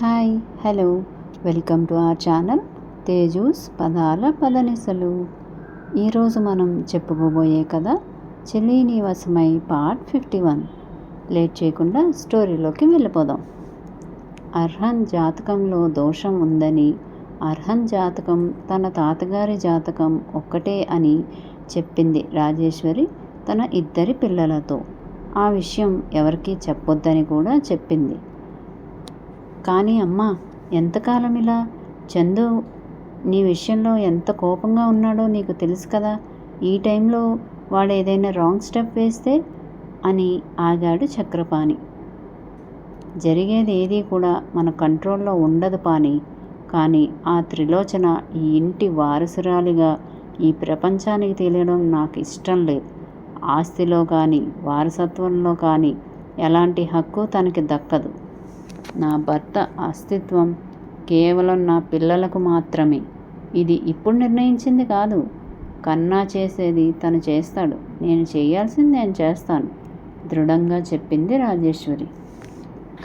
Hi hello welcome to our channel Teju's పదాల పదనిసలు. ఈరోజు మనం చెప్పుకోబోయే కథ చెలి నీ వశమై పార్ట్ 51. లేట్ చేయకుండా స్టోరీలోకి వెళ్ళిపోదాం. అర్హన్ జాతకంలో దోషం ఉందని, అర్హన్ జాతకం తన తాతగారి జాతకం ఒక్కటే అని చెప్పింది రాజేశ్వరి తన ఇద్దరి పిల్లలతో. ఆ విషయం ఎవరికీ చెప్పొద్దని కూడా చెప్పింది. కానీ అమ్మా, ఎంతకాలం ఇలా? చందు నీ విషయంలో ఎంత కోపంగా ఉన్నాడో నీకు తెలుసు కదా. ఈ టైంలో వాడు ఏదైనా రాంగ్ స్టెప్ వేస్తే అని ఆగాడు చక్రపాణి. జరిగేది ఏదీ కూడా మన కంట్రోల్లో ఉండదు పాని. కానీ ఆ త్రిలోచన ఈ ఇంటి వారసురాలిగా ఈ ప్రపంచానికి తెలియడం నాకు ఇష్టం లేదు. ఆస్తిలో కానీ వారసత్వంలో కానీ ఎలాంటి హక్కు తనకి దక్కదు. నా భర్త అస్తిత్వం కేవలం నా పిల్లలకు మాత్రమే. ఇది ఇప్పుడు నిర్ణయించింది కాదు. కన్నా చేసేది తను చేస్తాడు, నేను చేయాల్సింది నేను చేస్తాను దృఢంగా చెప్పింది రాజేశ్వరి.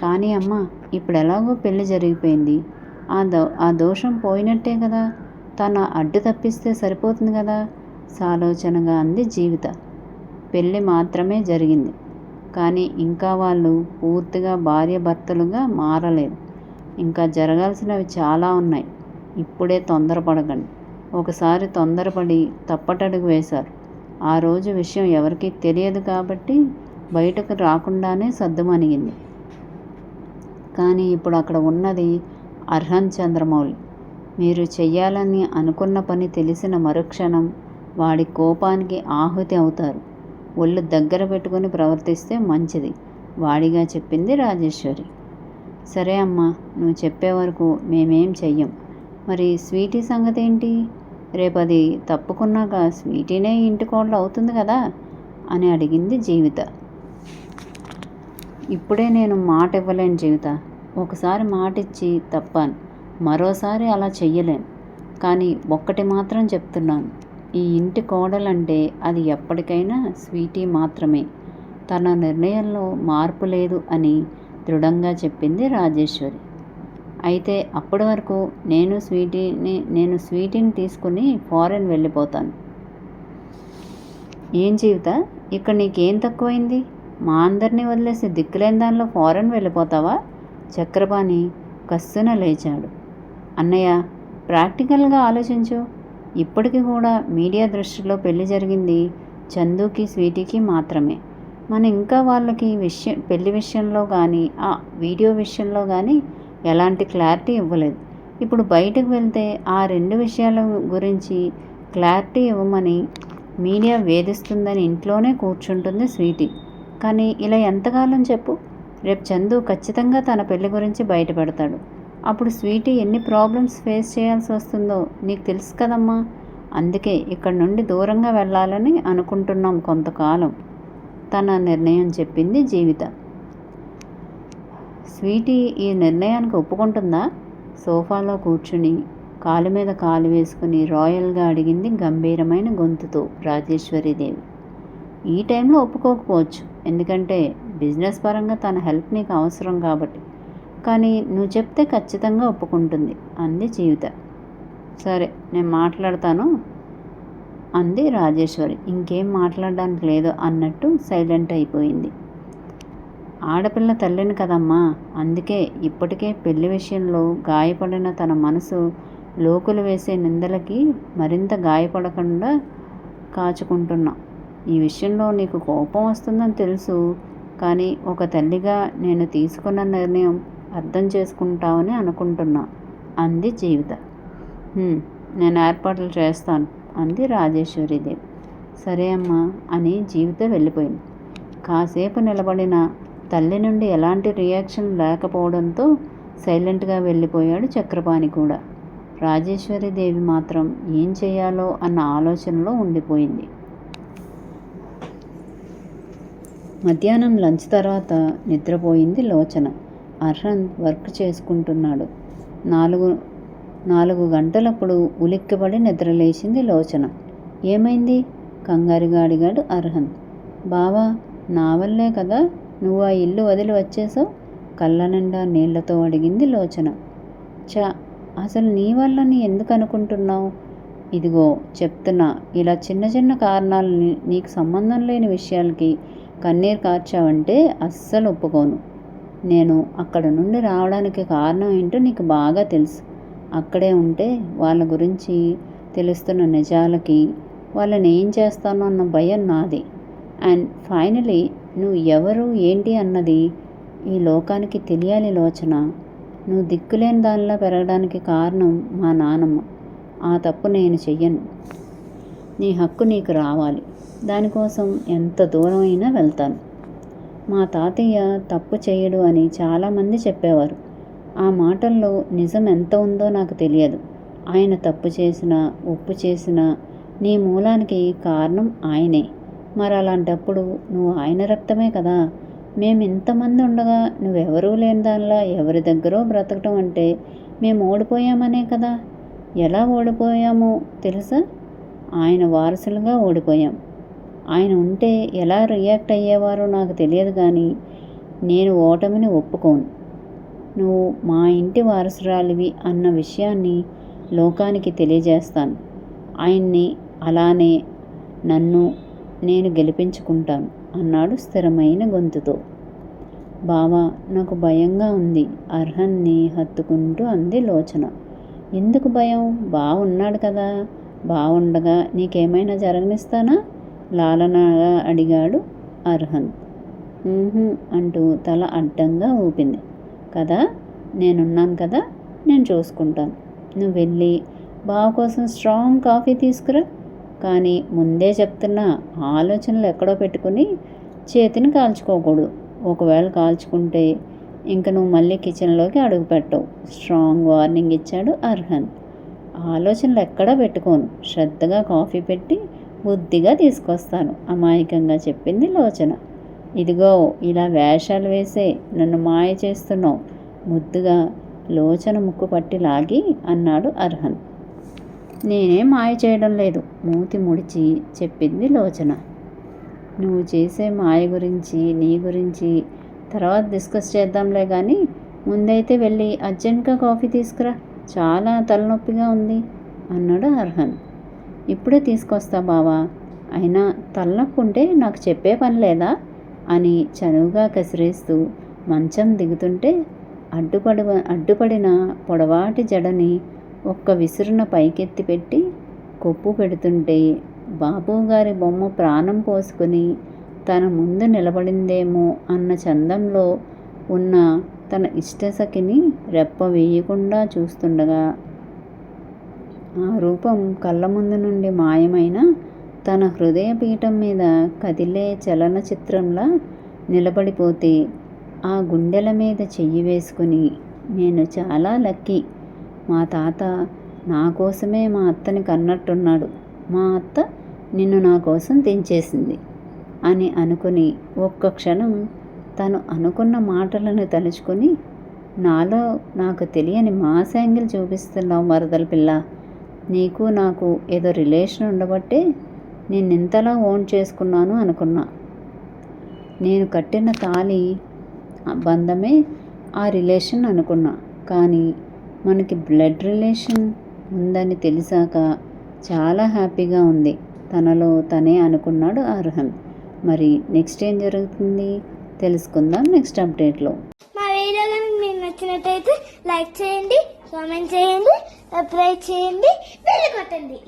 కానీ అమ్మ, ఇప్పుడు ఎలాగో పెళ్ళి జరిగిపోయింది. ఆ దోషం పోయినట్టే కదా. తన అడ్డు తప్పిస్తే సరిపోతుంది కదా సాలోచనగా అంది జీవిత. పెళ్ళి మాత్రమే జరిగింది, కానీ ఇంకా వాళ్ళు పూర్తిగా భార్యాభర్తలుగా మారలేదు. ఇంకా జరగాల్సినవి చాలా ఉన్నాయి. ఇప్పుడే తొందరపడకండి. ఒకసారి తొందరపడి తప్పటడుగు వేశారు. ఆ రోజు విషయం ఎవరికీ తెలియదు కాబట్టి బయటకు రాకుండానే సద్దుమణిగింది. కానీ ఇప్పుడు అక్కడ ఉన్నది అర్హన్ చంద్రమౌళి. మీరు చెయ్యాలని అనుకున్న పని తెలిసిన మరుక్షణం వాడి కోపానికి ఆహుతి అవుతారు. ఒళ్ళు దగ్గర పెట్టుకుని ప్రవర్తిస్తే మంచిది వాడిగా చెప్పింది రాజేశ్వరి. సరే అమ్మా, నువ్వు చెప్పే వరకు మేమేం చెయ్యం. మరి స్వీటీ సంగతి ఏంటి? రేపది తప్పుకున్నాక స్వీటీనే ఇంటి కోడలు అవుతుంది కదా అని అడిగింది జీవిత. ఇప్పుడే నేను మాట ఇవ్వలేను జీవిత. ఒకసారి మాట ఇచ్చి తప్పాను, మరోసారి అలా చెయ్యలేను. కానీ ఒక్కటి మాత్రం చెప్తున్నాను, ఈ ఇంటి కోడలంటే అది ఎప్పటికైనా స్వీటీ మాత్రమే. తన నిర్ణయంలో మార్పు లేదు అని దృఢంగా చెప్పింది రాజేశ్వరి. అయితే అప్పటి వరకు నేను స్వీటీని తీసుకుని ఫారెన్ వెళ్ళిపోతాను. ఏం జీవిత, ఇక్కడ నీకేం తక్కువైంది? మా అందరినీ వదిలేసి దిక్కులేని దానిలో ఫారెన్ వెళ్ళిపోతావా? చక్రపాణి కస్సున లేచాడు. అన్నయ్య, ప్రాక్టికల్గా ఆలోచించు. ఇప్పటికి కూడా మీడియా దృష్టిలో పెళ్లి జరిగింది చందుకి స్వీటీకి మాత్రమే. మనం ఇంకా వాళ్ళకి పెళ్లి విషయంలో కానీ ఆ వీడియో విషయంలో కానీ ఎలాంటి క్లారిటీ ఇవ్వలేదు. ఇప్పుడు బయటకు వెళ్తే ఆ రెండు విషయాల గురించి క్లారిటీ ఇవ్వమని మీడియా వేధిస్తుందని ఇంట్లోనే కూర్చుంటుంది స్వీటీ. కానీ ఇలా ఎంతకాలం చెప్పు? రేపు చందు ఖచ్చితంగా తన పెళ్లి గురించి బయటపెడతాడు. అప్పుడు స్వీటీ ఎన్ని ప్రాబ్లమ్స్ ఫేస్ చేయాల్సి వస్తుందో నీకు తెలుసు కదమ్మా. అందుకే ఇక్కడ నుండి దూరంగా వెళ్ళాలని అనుకుంటున్నాం కొంతకాలం తన నిర్ణయం చెప్పింది జీవిత. స్వీటీ ఈ నిర్ణయానికి ఒప్పుకుంటుందా? సోఫాలో కూర్చుని కాలు మీద కాలు వేసుకుని రాయల్గా అడిగింది గంభీరమైన గొంతుతో రాజేశ్వరీదేవి. ఈ టైంలో ఒప్పుకోకపోవచ్చు, ఎందుకంటే బిజినెస్ పరంగా తన హెల్ప్ నీకు అవసరం కాబట్టి. కానీ నువ్వు చెప్తే ఖచ్చితంగా ఒప్పుకుంటుంది అంది జీవిత. సరే, నేను మాట్లాడతాను అంది రాజేశ్వరి. ఇంకేం మాట్లాడడానికి లేదు అన్నట్టు సైలెంట్ అయిపోయింది. ఆడపిల్ల తల్లిని కదమ్మా, అందుకే ఇప్పటికే పెళ్లి విషయంలో గాయపడిన తన మనసు లోకులు వేసే నిందలకి మరింత గాయపడకుండా కాచుకుంటున్నా. ఈ విషయంలో నీకు కోపం వస్తుందని తెలుసు, కానీ ఒక తల్లిగా నేను తీసుకున్న నిర్ణయం అర్థం చేసుకుంటావని అనుకుంటున్నా అంది జీవిత. నేను ఏర్పాట్లు చేస్తాను అంది రాజేశ్వరీదేవి. సరే అమ్మా అని జీవిత వెళ్ళిపోయింది. కాసేపు నిలబడిన తల్లి నుండి ఎలాంటి రియాక్షన్ లేకపోవడంతో సైలెంట్గా వెళ్ళిపోయాడు చక్రపాణి కూడా. రాజేశ్వరీదేవి మాత్రం ఏం చేయాలో అన్న ఆలోచనలో ఉండిపోయింది. మధ్యాహ్నం లంచ్ తర్వాత నిద్రపోయింది లోచన. అర్హన్ వర్క్ చేసుకుంటున్నాడు. 4 గంటలప్పుడు ఉలిక్కిపడి నిద్రలేచింది లోచన. ఏమైంది? కంగారుగా అడిగాడు అర్హన్. బావా, నా వల్లే కదా నువ్వు ఆ ఇల్లు వదిలి వచ్చేసావు. కళ్ళ నిండా నీళ్లతో అడిగింది లోచన. అసలు నీ వల్లని ఎందుకు అనుకుంటున్నావు? ఇదిగో చెప్తున్నా, ఇలా చిన్న చిన్న కారణాలని, నీకు సంబంధం లేని విషయాలకి కన్నీరు కార్చావంటే అస్సలు ఒప్పుకోను. నేను అక్కడ నుండి రావడానికి కారణం ఏంటో నీకు బాగా తెలుసు. అక్కడే ఉంటే వాళ్ళ గురించి తెలుస్తున్న నిజాలకి వాళ్ళని ఏం చేస్తానో అన్న భయం నాది. అండ్ ఫైనలీ నువ్వు ఎవరు ఏంటి అన్నది ఈ లోకానికి తెలియాలి లోచన. నువ్వు దిక్కులేని దానిలా పెరగడానికి కారణం మా నాన్నమ్మ. ఆ తప్పు నేను చెయ్యను. నీ హక్కు నీకు రావాలి. దానికోసం ఎంత దూరం అయినా వెళ్తాను. మా తాతయ్య తప్పు చేయడు అని చాలామంది చెప్పేవారు. ఆ మాటల్లో నిజం ఎంత ఉందో నాకు తెలియదు. ఆయన తప్పు చేసినా ఒప్పు చేసినా నీ మూలానికి కారణం ఆయనే. మరి అలాంటప్పుడు నువ్వు ఆయన రక్తమే కదా. మేము ఇంతమంది ఉండగా నువ్వెవరూ లేని దానిలా ఎవరి దగ్గరో బ్రతకటం అంటే మేము ఓడిపోయామనే కదా. ఎలా ఓడిపోయామో తెలుసా? ఆయన వారసులుగా ఓడిపోయాం. ఆయన ఉంటే ఎలా రియాక్ట్ అయ్యేవారో నాకు తెలియదు, కానీ నేను ఓటమిని ఒప్పుకోను. నువ్వు మా ఇంటి వారసురాలివి అన్న విషయాన్ని లోకానికి తెలియజేస్తాను. ఆయన్ని అలానే నన్ను నేను గెలిపించుకుంటాను అన్నాడు స్థిరమైన గొంతుతో. బావా, నాకు భయంగా ఉంది అర్హన్ని హత్తుకుంటూ అంది లోచన. ఎందుకు భయం? బావున్నాడు కదా. బావుండగా నీకేమైనా జరగనిస్తానా? లాలనగా అడిగాడు అర్హన్. అంటూ తల అడ్డంగా ఊపింది. కదా, నేనున్నాను కదా, నేను చూసుకుంటాను. నువ్వు వెళ్ళి బావ కోసం స్ట్రాంగ్ కాఫీ తీసుకురా. కానీ ముందే చెప్తున్నా, ఆలోచనలు ఎక్కడో పెట్టుకుని చేతిని కాల్చుకోకూడదు. ఒకవేళ కాల్చుకుంటే ఇంక నువ్వు మళ్ళీ కిచెన్లోకి అడుగు పెట్టవు. స్ట్రాంగ్ వార్నింగ్ ఇచ్చాడు అర్హన్. ఆలోచనలు ఎక్కడా పెట్టుకోను. శ్రద్ధగా కాఫీ పెట్టి బుద్ధిగా తీసుకొస్తాను అమాయకంగా చెప్పింది లోచన. ఇదిగో ఇలా వేషాలు వేసే నన్ను మాయ చేస్తున్నావు. ముద్దుగా లోచన ముక్కు పట్టి లాగి అన్నాడు అర్హన్. నేనేం మాయ చేయడం లేదు, మూతి ముడిచి చెప్పింది లోచన. నువ్వు చేసే మాయ గురించి నీ గురించి తర్వాత డిస్కస్ చేద్దాంలే, కానీ ముందైతే వెళ్ళి అర్జెంట్గా కాఫీ తీసుకురా. చాలా తలనొప్పిగా ఉంది అన్నాడు అర్హన్. ఇప్పుడే తీసుకొస్తా బావా. అయినా తలనొప్పి ఉంటే నాకు చెప్పే పని లేదా అని చనువుగా కసిరేస్తూ మంచం దిగుతుంటే అడ్డుపడిన పొడవాటి జడని ఒక్క విసురున పైకెత్తి పెట్టి కొప్పు పెడుతుంటే బాబుగారి బొమ్మ ప్రాణం పోసుకుని తన ముందు నిలబడిందేమో అన్న చందంలో ఉన్న తన ఇష్టసఖిని రెప్ప వేయకుండా చూస్తుండగా ఆ రూపం కళ్ళ ముందు నుండి మాయమైన తన హృదయ పీఠం మీద కదిలే చలనచిత్రంలా నిలబడిపోతే ఆ గుండెల మీద చెయ్యి వేసుకుని, నేను చాలా లక్కీ. మా తాత నా కోసమే మా అత్తని కన్నట్టున్నాడు. మా అత్త నిన్ను నా కోసం తెంచేసింది అని అనుకుని ఒక్క క్షణం తను అనుకున్న మాటలను తలుచుకొని, నాలో నాకు తెలియని మాస్ యాంగిల్ చూపిస్తున్నావు మరదల పిల్ల. నీకు నాకు ఏదో రిలేషన్ ఉండబట్టే నిన్నింతలా ఓన్ చేసుకున్నాను అనుకున్నా. నేను కట్టిన తాళి బంధమే ఆ రిలేషన్ అనుకున్నా. కానీ మనకి బ్లడ్ రిలేషన్ ఉందని తెలిసాక చాలా హ్యాపీగా ఉంది తనలో తనే అనుకున్నాడు అర్హన్. మరి నెక్స్ట్ ఏం జరుగుతుంది తెలుసుకుందాం నెక్స్ట్ అప్డేట్లో. మా వీడియో కనుక మీకు నచ్చినట్టయితే లైక్ చేయండి, కామెంట్ చేయండి, సబ్స్క్రైబ్ చేయండి, బెల్ కొట్టండి.